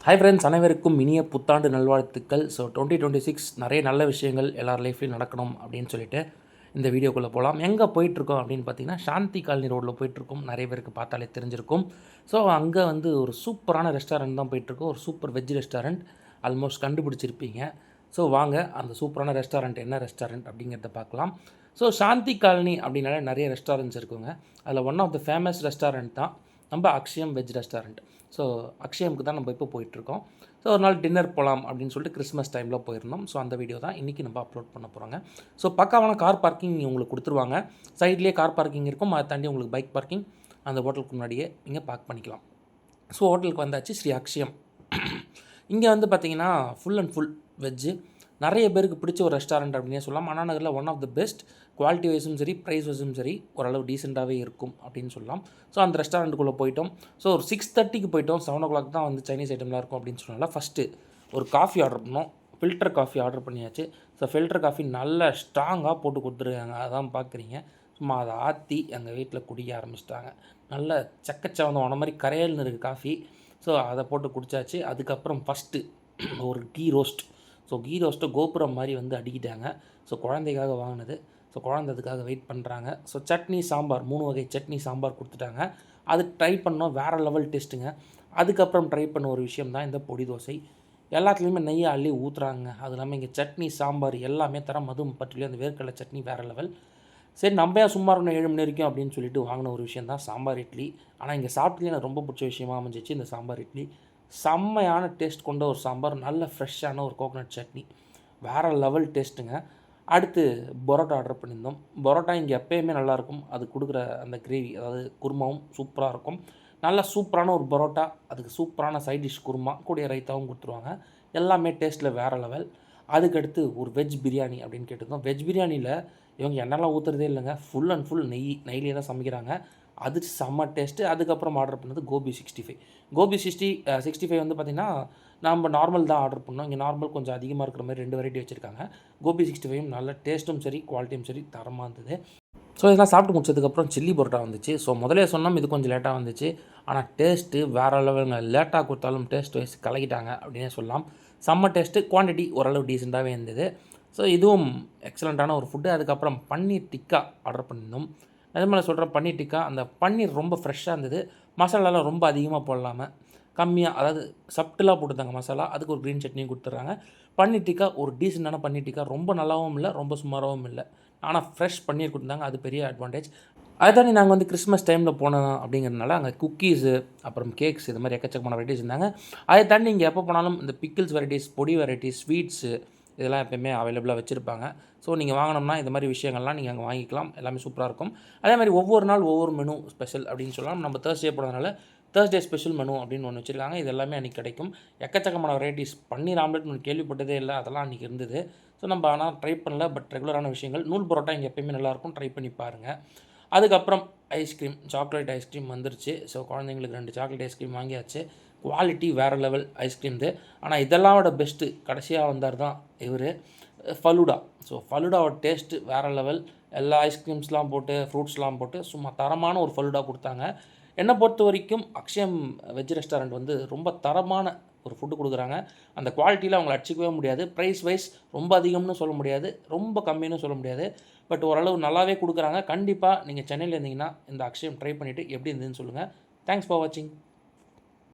Hi friends, அனைவருக்கும் இனிய புத்தாண்டு நல்வாழ்த்துக்கள். ஸோ 2026 நிறைய நல்ல விஷயங்கள் எல்லார் லைஃப்லையும் நடக்கணும் அப்படின்னு சொல்லிட்டு இந்த வீடியோக்குள்ளே போகலாம். எங்கே போயிட்டுருக்கோம் அப்படின்னு பார்த்தீங்கன்னா, சாந்தி காலனி ரோட்டில் போயிட்டுருக்கோம். நிறைய பேருக்கு பார்த்தாலே தெரிஞ்சிருக்கும். ஸோ அங்கே வந்து ஒரு சூப்பரான ரெஸ்டாரண்ட் தான் போயிட்டுருக்கோம். ஒரு சூப்பர் வெஜ் ரெஸ்டாரண்ட். ஆல்மோஸ்ட் கண்டுபிடிச்சிருப்பீங்க. ஸோ வாங்க அந்த சூப்பரான ரெஸ்டாரண்ட் என்ன ரெஸ்டாரண்ட் அப்படிங்கிறத பார்க்கலாம். ஸோ சாந்தி காலனி அப்படின்னாலே நிறைய ரெஸ்டாரண்ட்ஸ் இருக்குங்க. அதில் one of the famous restaurant தான் நம்ம அக்ஷயம் வெஜ் ரெஸ்டாரண்ட். ஸோ அக்ஷயமுக்கு தான் நம்ம இப்போ போயிட்டுருக்கோம். ஸோ ஒரு நாள் டின்னர் போகலாம் அப்படின்னு சொல்லிட்டு கிறிஸ்மஸ் டைமில் போயிருந்தோம். ஸோ அந்த வீடியோ தான் இன்றைக்கி நம்ம அப்லோட் பண்ண போகிறோங்க. ஸோ பக்காவான கார் பார்க்கிங் உங்களுக்கு கொடுத்துருவாங்க. சைட்லேயே கார் பார்க்கிங் இருக்கும். அதை தாண்டி உங்களுக்கு பைக் பார்க்கிங் அந்த ஹோட்டலுக்கு முன்னாடியே நீங்கள் பார்க் பண்ணிக்கலாம். ஸோ ஹோட்டலுக்கு வந்தாச்சு, ஸ்ரீ அக்ஷயம். இங்கே வந்து பார்த்திங்கன்னா ஃபுல் அண்ட் ஃபுல் வெஜ்ஜு. நிறைய பேருக்கு பிடிச்ச ஒரு ரெஸ்டாரண்ட் அப்படின்னே சொல்லலாம். அண்ணா நகரில் one of the best. Quality வைஸும் சரி, ப்ரைஸ் வைஸும் சரி, ஓரளவு டீசெண்டாகவே இருக்கும் அப்படின்னு சொல்லலாம். ஸோ அந்த ரெஸ்டாரண்ட்டுக்குள்ளே போயிட்டோம். ஸோ ஒரு 6:30க்கு போயிட்டோம். 7 o'clock தான் வந்து சைனீஸ் ஐட்டம்லாம் இருக்கும் அப்படின்னு சொன்னால ஃபஸ்ட்டு ஒரு காஃபி ஆர்டர் பண்ணோம். ஃபில்டர் காஃபி ஆர்டர் பண்ணியாச்சு. ஸோ ஃபில்டர் காஃபி நல்ல ஸ்ட்ராங்காக போட்டு கொடுத்துருக்காங்க. அதான் பார்க்குறீங்க. சும்மா அதை ஆற்றி எங்கள் வீட்டில் குடிக்க ஆரம்பிச்சிட்டாங்க. நல்ல சக்கச்சவந்தம் ஆன மாதிரி கரையல்னு இருக்குது காஃபி. ஸோ அதை போட்டு குடித்தாச்சு. அதுக்கப்புறம் ஃபஸ்ட்டு ஒரு ghee roast. So ghee roast கோபுரம் மாதிரி வந்து அடிக்கிட்டாங்க. ஸோ குழந்தைக்காக வாங்கினது. ஸோ குழந்தை அதுக்காக வெயிட் பண்ணுறாங்க. ஸோ சட்னி சாம்பார் 3 வகை சட்னி சாம்பார் கொடுத்துட்டாங்க. அது ட்ரை பண்ணோம். வேறு லெவல் டேஸ்ட்டுங்க. அதுக்கப்புறம் ட்ரை பண்ண ஒரு விஷயம் தான் இந்த பொடி தோசை. எல்லாத்துலேயுமே நெய்யை அள்ளி ஊற்றுறாங்க. அது இல்லாமல் இங்கே சட்னி சாம்பார் எல்லாமே தரம். அதுவும் பற்றிலையும் அந்த வேர்க்கடலை சட்னி வேறு லெவல். சரி நம்ம ஏன் சும்மா இருக்கணும் 7 மணி வரைக்கும் அப்படின்னு சொல்லிட்டு வாங்கின ஒரு விஷயம் தான் சாம்பார் இட்லி. ஆனால் இங்கே சாப்பிட்டுலேயே எனக்கு ரொம்ப பிடிச்ச விஷயமாக அமைஞ்சிச்சு இந்த சாம்பார் இட்லி. செம்மையான டேஸ்ட் கொண்ட ஒரு சாம்பார், நல்ல ஃப்ரெஷ்ஷான ஒரு கோகோனட் சட்னி, வேறு லெவல் டேஸ்ட்டுங்க. அடுத்து பரோட்டா ஆர்டர் பண்ணியிருந்தோம். பரோட்டா இங்கே எப்போயுமே நல்லாயிருக்கும். அது கொடுக்குற அந்த கிரேவி, அதாவது குருமாவும் சூப்பராக இருக்கும். நல்ல சூப்பரான ஒரு பரோட்டா, அதுக்கு சூப்பரான சைட் டிஷ் குருமா, கூடிய ரைத்தாவும் கொடுத்துருவாங்க. எல்லாமே டேஸ்ட்டில் வேறு லெவல். அதுக்கடுத்து ஒரு வெஜ் பிரியாணி அப்படின்னு கேட்டிருந்தோம். வெஜ் பிரியாணியில் இவங்க எண்ணெய்லாம் ஊற்றுறதே இல்லைங்க. ஃபுல் அண்ட் ஃபுல் நெய்லேயே தான் சமைக்கிறாங்க. அது செம்ம டேஸ்ட்டு. அதுக்கப்புறம் ஆர்டர் பண்ணது கோபி 65. கோபி 65 வந்து பார்த்திங்கன்னா நம்ம நார்மல் தான் ஆர்டர் பண்ணோம். இங்கே நார்மல் கொஞ்சம் அதிகமாக இருக்கிற மாதிரி 2 வெரைட்டி வச்சுருக்காங்க. கோபி 65 நல்ல டேஸ்ட்டும் சரி, குவாலிட்டியும் சரி தரமாக இருந்தது. ஸோ இதெல்லாம் சாப்பிட்டு முடிச்சதுக்கப்புறம் சில்லி பரோட்டா வந்துச்சு. ஸோ முதலே சொன்னோம் இது கொஞ்சம் லேட்டாக வந்துச்சு. ஆனால் டேஸ்ட்டு வேறு லெவலுங்க. லேட்டாக கொடுத்தாலும் டேஸ்ட் வைஸ் கலக்கிட்டாங்க அப்படின்னே சொல்லலாம். செம்ம டேஸ்ட்டு, குவான்டிட்டி ஓரளவு டீசெண்டாகவே இருந்தது. ஸோ இதுவும் எக்ஸலண்ட்டான ஒரு ஃபுட்டு. அதுக்கப்புறம் பன்னீர் டிக்கா ஆர்டர் பண்ணியிருந்தோம். நிஜமாக சொல்கிறேன், பன்னீர் டிக்கா அந்த பன்னீர் ரொம்ப ஃப்ரெஷ்ஷாக இருந்தது. மசாலாலாம் ரொம்ப அதிகமாக போடலாமல் கம்மியாக, அதாவது சப்டிலாக போட்டுருந்தாங்க மசாலா. அதுக்கு ஒரு க்ரீன் சட்னியும் கொடுத்துட்றாங்க. பன்னீர் டிக்கா ஒரு டீசெண்டான பன்னீர் டிக்கா. ரொம்ப நல்லாவும் இல்லை, ரொம்ப சுமாராகவும் இல்லை. ஆனால் ஃப்ரெஷ் பன்னீர் கொடுத்தாங்க. அது பெரிய அட்வான்டேஜ். அதை தாண்டி நாங்கள் வந்து கிறிஸ்மஸ் டைமில் போனோம் அப்படிங்கிறதுனால அங்கே குக்கீஸு, அப்புறம் கேக்ஸ், இது மாதிரி எக்கச்சக்கமான வெரைட்டிஸ் இருந்தாங்க. அதை தாண்டி இங்கே எப்போ போனாலும் இந்த பிக்கிள்ஸ் வெரைட்டிஸ், பொடி வெரைட்டிஸ், ஸ்வீட்ஸு இதெல்லாம் எப்போயுமே அவைலபிளாக வச்சுருப்பாங்க. ஸோ நீங்கள் வாங்கினோம்னா இந்த மாதிரி விஷயங்கள்லாம் நீங்கள் அங்கே வாங்கிக்கலாம். எல்லாமே சூப்பராக இருக்கும். அதே மாதிரி ஒவ்வொரு நாள் ஒவ்வொரு மெனு ஸ்பெஷல் அப்படின்னு சொல்லலாம். நம்ம தேர்ஸ்டே போனதுனால தேர்ஸ்டே ஸ்பெஷல் மெனு அப்படின்னு ஒன்று வச்சுருக்காங்க. இது எல்லாமே அன்றைக்கி கிடைக்கும். எக்கச்சக்கமான வெரைட்டிஸ். பன்னீர் ஆம்லெட் ஒன்று கேள்விப்பட்டதே இல்லை, அதெல்லாம் அன்றைக்கி இருந்தது. ஸோ நம்ம ஆனால் ட்ரை பண்ணல. பட் ரெகுலரான விஷயங்கள். நூல் பரோட்டா இங்கே எப்போயுமே நல்லாயிருக்கும், ட்ரை பண்ணி பாருங்கள். அதுக்கப்புறம் ஐஸ்கிரீம், சாக்லேட் ஐஸ்கிரீம் வந்துருச்சு. ஸோ குழந்தைங்களுக்கு 2 சாக்லேட் ஐஸ்கிரீம் வாங்கியாச்சு. குவாலிட்டி வேறு லெவல் ஐஸ்கிரீம் இது. ஆனால் இதெல்லாம் விட பெஸ்ட்டு கடைசியாக வந்தார் தான் இவர், ஃபலூடா. ஸோ ஃபலூடாவோட டேஸ்ட்டு வேறு லெவல். எல்லா ஐஸ்கிரீம்ஸ்லாம் போட்டு, ஃப்ரூட்ஸ்லாம் போட்டு சும்மா தரமான ஒரு ஃபலூடா கொடுத்தாங்க. என்னை பொறுத்த வரைக்கும் அக்ஷயம் வெஜ் ரெஸ்டாரண்ட் வந்து ரொம்ப தரமான ஒரு ஃபுட்டு கொடுக்குறாங்க. அந்த குவாலிட்டியில் அவங்களை அடிச்சிக்கவே முடியாது. ப்ரைஸ் வைஸ் ரொம்ப அதிகம்னு சொல்ல முடியாது, ரொம்ப கம்மின்னு சொல்ல முடியாது. பட் ஓரளவு நல்லாவே கொடுக்குறாங்க. கண்டிப்பாக நீங்கள் சென்னையில் இருந்தீங்கன்னா இந்த அக்ஷயம் ட்ரை பண்ணிவிட்டு எப்படி இருந்ததுன்னு சொல்லுங்கள். தேங்க்ஸ் ஃபார் வாட்சிங்.